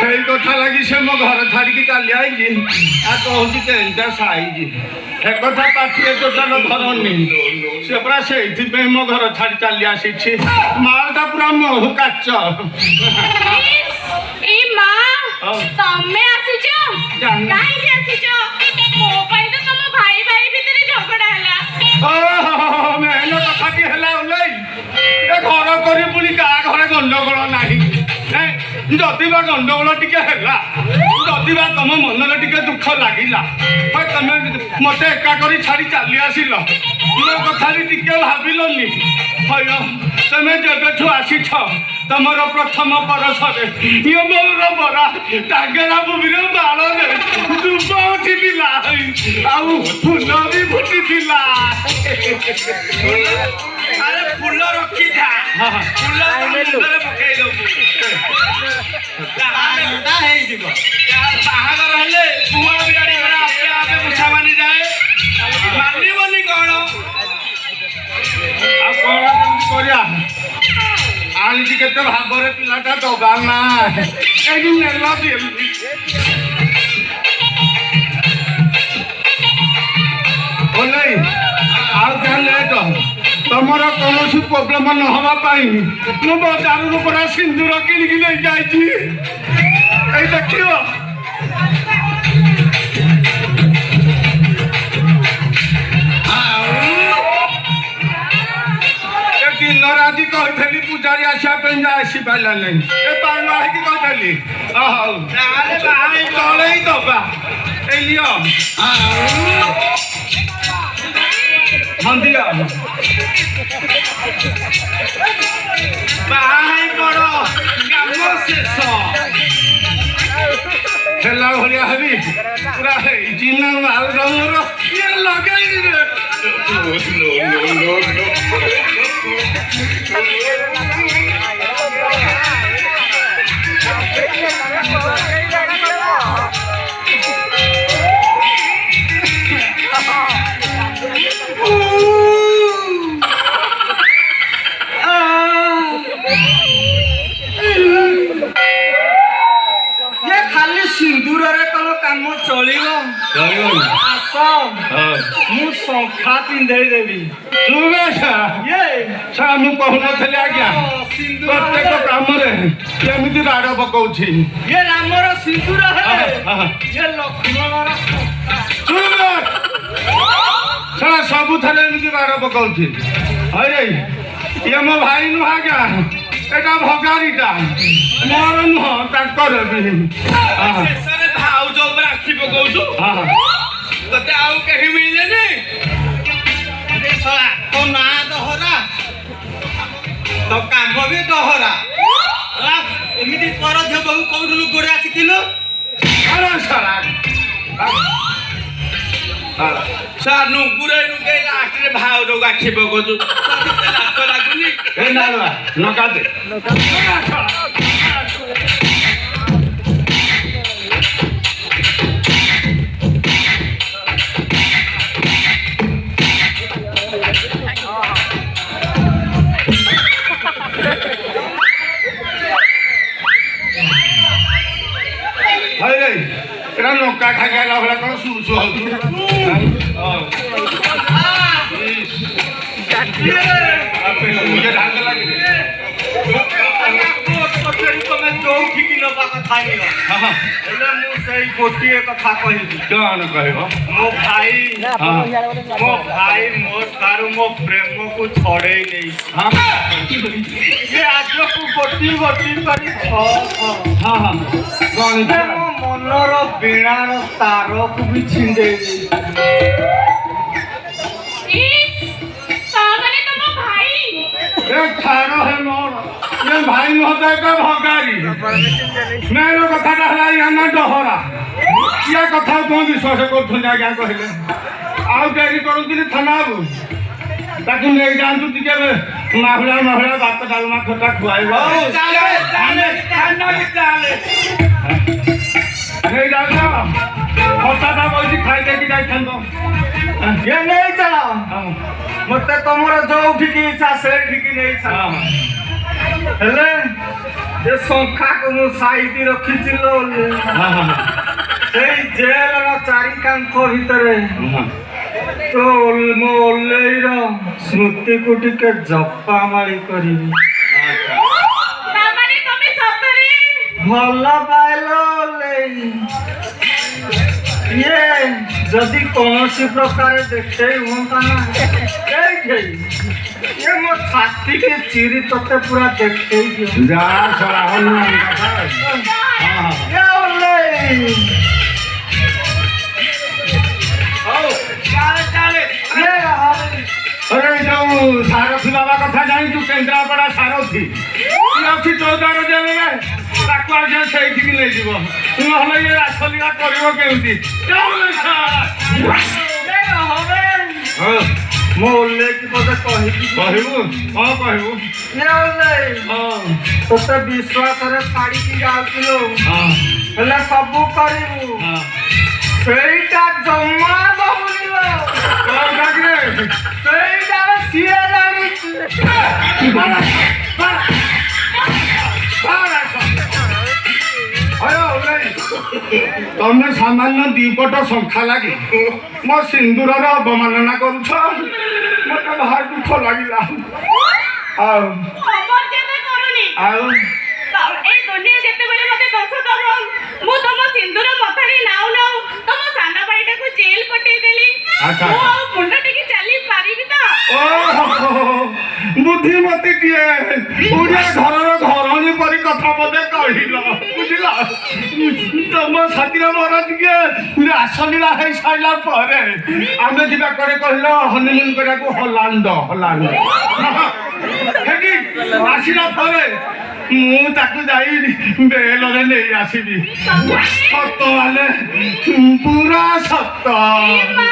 এই কথা লাগি সে মো ঘর ছাড়িকি চালি আইছি আর কହୁଛି କେନ୍ତା ସାଇଜି ଏ କଥା ପାଟିଏ ଟୋଟାଲ ଧରନି ସେ ପୁରା ସେଇଥିପାଇଁ ମୋ ଘର ଛାଡ଼ି ଚାଲି ଆସିଛି ମାଳଟା ପୁରା ମହୁ କାଚ ଏ ମା ତମେ ଆସିଛ କାହିଁକି ଆସିଛ ମୋ ପାଇଁ ତ ତମ ଭାଇ ଭାଇ ଭିତରେ ଝଗଡ଼ା ହେଲା ଓହୋ ମେନ କଥାଟି ହେଲା ଓଲେଇ ଏ ଘର କରି ପୁଣି କାହା ଘରେ ଗଣ୍ଡଗୋଳ ନାହିଁ ଯଦି ବା ଗଣ୍ଡଗୋଳ ଟିକେ ହେଲା ଯଦି ବା ତମ ମନରେ ଟିକେ ଦୁଃଖ ଲାଗିଲା ତମେ ମତେ ଏକା କରି ଛାଡ଼ି ଚାଲି ଆସିଲ ମୋ କଥାରେ ଟିକେ ଭାବିଲନି ହୟ ତମେ ଯେବେଠୁ ଆସିଛ ତମର ପ୍ରଥମ ପରଶରେ ଇଏ ମୋର ବରା ଟାଙ୍ଗେରା ଭୂମିରେ ବାଳରେ ଦୁବ ଉଠିଥିଲା ଆଉ ଫୁଲ ବି ଫୁଟିଥିଲା ଆରେ ଫୁଲ ରଖିଥା ଫୁଲ ମୁଣ୍ଡରେ ପକେଇ ଦବୁ ହେଇଯିବ ବାହାଘର ହେଲେ କୁଆ ବିରାଡ଼ି ଘରେ ଆପେ ଆପେ ମୂଷା ମାନି ଯାଏ ମାନିବନି କଣ ଆଉ କଣ କେମିତି କରିବା ଆଣିଛି କେତେ ଭାବରେ ପିଲାଟା ଦବା ନା ଏଠି ନେଲା ଓଲେଇ ଆଉ ଯାହା ଲେଟ ତମର କୌଣସି ପ୍ରୋବ୍ଲେମ ନହେବା ପାଇଁ ମୁଁ ବଜାରରୁ ପୁରା ସିନ୍ଦୁର କିଣିକି ନେଇ ଯାଇଛି ଏଇ ଦେଖିବ ଦିନ ରାତି କହିଥିଲି ପୂଜାରୀ ଆସିବା ପାଇଁ ଆସିପାରିଲା ନାହିଁ ଏ ପାଣି ହେଇକି କହିଥିଲି ହଉ ତଳେଇ ଦବା ଏଇ ନିଅ ମନ୍ଦିର ବାହାଇ ପଡ କାମ ଶେଷ ହେଲା ଭଳିଆ ହେବି ପୁରା ହେଇଛି ନା ମାଲ ରଙ୍ଗର ଇଏ ଲଗେଇନି ରେ ଖାଲି ସିନ୍ଦୁରରେ କଣ କାମ ଚଳିବ ଆସ ମୁଁ ଶଙ୍ଖା ପିନ୍ଧେଇ ଦେବି ମୁଁ କହୁନଥିଲି ଆଜ୍ଞା ପ୍ରତ୍ୟେକ କାମରେ କେମିତି ବାଡ଼ ପକଉଛି ଇଏ ରାମର ସିନ୍ଦୁର ହେଲେ ଇଏ ଲକ୍ଷ୍ମଣର ସେଟା ସବୁଥିରେ ଏମିତି ବାଡ଼ ପକଉଛି ହଇ ଇଏ ମୋ ଭାଇ ନୁହଁ ଆଜ୍ଞା এটা ভগারিটা মোর নহ তাকর বি ଶେଷରେ ଭାଉଜ ଉପରେ ଆଖି ପକଉଛୁ ତତେ ଆଉ କେହି ମିଳିଲେନି ତୋ ନାଁ ଦହରା ତୋ କାମ ବି ଦହରା ଏମିତି କର ଝିଅ ବହୁ କୋଉଠୁ ଲୁଗୋରେ ଆସିଥିଲୁ ଆରେ ସାରା ନୁଗୁରେ ନୁଗେଇ ଲାଷ୍ଟରେ ଭାଉଜକୁ ଆଖି ପକଉଛୁ ଲାଗ ଲାଗୁନି ଏ ନା ନକାଦେ ଏଟା ଲଙ୍କା ଖାଇ ଖାଇଲା ଭଳିଆ କଣ ଶୁଶୁ ହଉଛୁ ତମେ ଯୋଉଠିକି ନବା କଥା ନିଅ ହେଲେ ମୁଁ ସେଇ ଗୋଟିଏ କଥା କହିବି କଣ କହିବ ମୋ ଭାଇ ମୋ ଠାରୁ ମୋ ପ୍ରେମକୁ ଛଡେଇ ନେଇ ଆଜକୁ ଗୋଟି ଗୋଟି କରି ମୋ ମନର ବୀଣାର ତାରକୁ ବି ଛିଣ୍ଡେଇ ଦେଇ ଛାଡ଼ ହେ ମୋର ଏ ଭାଇ ନୁହଁ ଏକ ଭଗାରୀ ମେନ କଥାଟା ହେଲା ଇଏ ଡହରା ଇଏ କଥା କଣ ବିଶ୍ୱାସ କରୁଛନ୍ତି ଆଜ୍ଞା କହିଲେ ଆଉ ଡେରି କରୁଥିଲି ଥାନା ବାବୁ ତାକୁ ନେଇଯାଆନ୍ତୁ ଟିକେ ମାହୁଳା ଭାତ ଡାଲମା ଖଟା ଖୁଆଇବ ନେଇଯାଉଛ ଖଟାଟା ବଇଛି ଖାଇ ଦେଇକି ଯାଇଥାନ୍ତ ନେଇ ଚାଲ ମତେ ତମର ଯୋଉଠିକି ଇଚ୍ଛା ସେଇଠିକି ନେଇ ଚାଲ ହେଲେ ଏ ଶଙ୍ଖାକୁ ମୁଁ ସାଇତି ରଖିଛି ଲୋ ଓଲେ। ସେଇ ଜେଲର ଚାରି କାନ୍ଥ ଭିତରେ ତ ମୋ ଓଲେଇର ସ୍ମୃତିକୁ ଟିକେ ଜପାମାଳି କରିବି। ତାମାନେ ତମେ ସତରେ ଭଲ ପାଇଲ ଓଲେଇ। ଇଏ ଯଦି କୌଣସି ପ୍ରକାରେ ଦେଖେଇ ହୁଅନ୍ତା ନା ଏଇଠି ଇଏ ମୋ ଛାତିକି ଚିରି ତତେ ପୁରା ଦେଖେଇ ଦିଅ। ଯା ଶଳା ହନୁମାନ କଥା। ଏ ଓଲେଇ ହଉ ଚାଲେ ଚାଲେ। ଇଏ ହଇ। अरे जो सारथी बाबा कथा जानी केन्द्रापड़ा सारथी अच्छी 14 जेल में ताकू आज से नहीं जीव ना ये रासलीला कर ମୋ ଓଲେଇକି ବୋଧେ କହିବି कहबू कौन कहबू ଏ ଓଲେଇ ତୋତେ ବିଶ୍ୱାସରେ ଛାଡ଼ିକି ଯାଉଥିଲୁ ହେଲେ ସବୁ କରିବୁ ସେଇଟା ଜମା ଦବୁନି ଲୋ। ସେଇଟା ସିଏ ଜାଣିଛି। ତମେ ସାମାନ୍ୟ ଦିପଟ ଶଙ୍ଖା ଲାଗି ମୋ ସିନ୍ଦୁରର ଅବମାନନା କରୁଛ ମତେ ଭାରି ଦୁଃଖ ଲାଗିଲା। ଆଉ ଅମର୍ଯ୍ୟାଦା କରୁନି। এই দুনিয়া যেତେବେଳେ মতে দোষ দব ମୁଁ ତମ ସିନ୍ଦୁର ମଥାରେ ନାଉ ନାଉ ତମ ସାନ ଭାଇଟାକୁ ଜେଲ ପଠେଇ ଦେଲି। ଆଚ୍ଛା। ମୁଁ ଆଉ ମୁଣ୍ଡ ଟେକି ଚାଲି ପାରିବି ତ? ବୁଦ୍ଧିମତୀ କିଏ ଓଡ଼ିଆ ଘରର ଘରଣୀ ପରି କଥା ବୋଧେ କହିଲ ବୁଝିଲ। ତମ ସାଥିରେ ମୋର ଟିକେ ରାସଲୀଳା ହେଇସାରିଲା ପରେ ଆମେ ଯିବା କୁଆଡ଼େ କହିଲ ହନିମୁନ କରିବାକୁ ହଲାଣ୍ଡ ସେଠି ଆସିଲା ପରେ ମୁଁ ତାକୁ ଯାଇ ବେଲରେ ନେଇ ଆସିବି। ସତ ମାନେ ପୁରା ସତ। ଏ ମା